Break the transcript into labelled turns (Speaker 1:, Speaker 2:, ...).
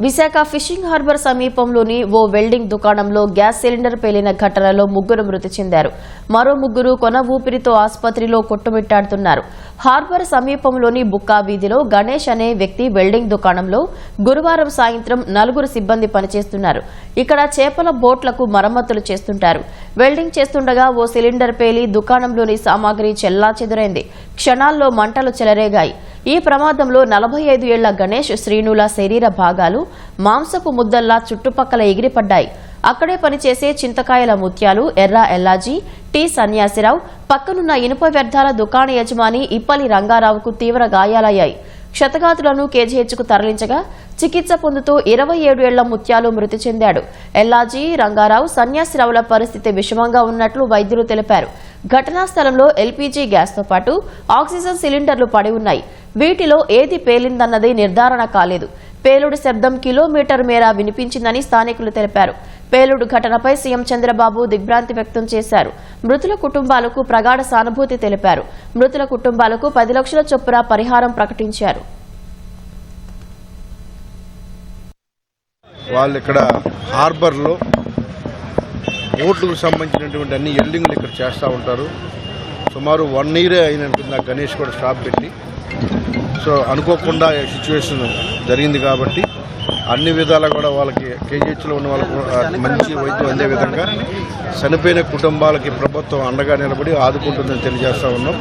Speaker 1: Visakha fishing harbour సమీపంలోని ఓ welding దుకాణంలో gas cylinder పేలిన ఘటనలో 3 మృతి చెందారు. మరో 3 కొన ఊపిరితో ఆసుపత్రిలో కొట్టుమిట్టాడుతున్నారు. హార్బర్ సమీపంలోని బుక్కా వీధిలో గణేష్ అనే వ్యక్తి వెల్డింగ్ దుకాణంలో గురువారం సాయంత్రం 4 సిబ్బంది పనిచేస్తున్నారు. ఇక్కడ చేపల బోట్లకు మరమ్మతులు చేస్తుంటారు. వెల్డింగ్ చేస్తుండగా ఓ సిలిండర్ పేలి దుకాణంలోని సామాగ్రి చెల్లాచెదురైంది. క్షణాల్లో మంటలు చెలరేగాయి. ఈ ప్రమాదంలో 45 ఏళ్ల గణేష్ శ్రీనుల శరీర భాగాలు మాంసపు ముద్దల్లా చుట్టుపక్కల ఎగిరిపడ్డాయి. అక్కడే పనిచేసే చింతకాయల ముత్యాలు, ఎర్ర ఎల్లాజీ, టి సన్యాసిరావు, పక్కనున్న ఇనుప వ్యర్థాల దుకాణ యజమాని ఇప్పలి రంగారావుకు తీవ్ర గాయాలయ్యాయి. క్షతగాతులను కేజీహెచ్కు తరలించగా చికిత్స పొందుతూ 27 ఏళ్ల ముత్యాలు మృతి చెందాడు. ఎల్లాజీ, రంగారావు, సన్యాసిరావుల పరిస్థితి విషమంగా ఉన్నట్లు వైద్యులు తెలిపారు. ఘటనా స్థలంలో ఎల్పీజీ గ్యాస్తో పాటు ఆక్సిజన్ సిలిండర్లు పడి ఉన్నాయి. వీటిలో ఏది పేలిందన్నది నిర్ధారణ కాలేదు. పేలుడు శబ్దం కిలోమీటర్ మేర వినిపించిందని స్థానికులు తెలిపారు. పేలుడు ఘటనపై సీఎం చంద్రబాబు దిగ్భ్రాంతి వ్యక్తం చేశారు. మృతుల కుటుంబాలకు ప్రగాఢ సానుభూతి తెలిపారు. మృతుల కుటుంబాలకు 10 లక్షల చొప్పున పరిహారం ప్రకటించారు.
Speaker 2: వాళ్ళు ఇక్కడ హార్బర్లో బోట్లకు సంబంధించినటువంటి అన్ని ఎల్డింగ్లు ఇక్కడ చేస్తూ ఉంటారు. సుమారు 1 ఇయర్ అయినట్టుంది గణేష్ కూడా స్టాప్ పెట్టి. సో అనుకోకుండా సిచ్యువేషన్ జరిగింది కాబట్టి అన్ని విధాలా కూడా వాళ్ళకి కేజీహెచ్లో ఉన్న వాళ్ళకు మంచి వైద్యం అందే విధంగా చనిపోయిన కుటుంబాలకి ప్రభుత్వం అండగా నిలబడి ఆదుకుంటుందని తెలియజేస్తా ఉన్నాం.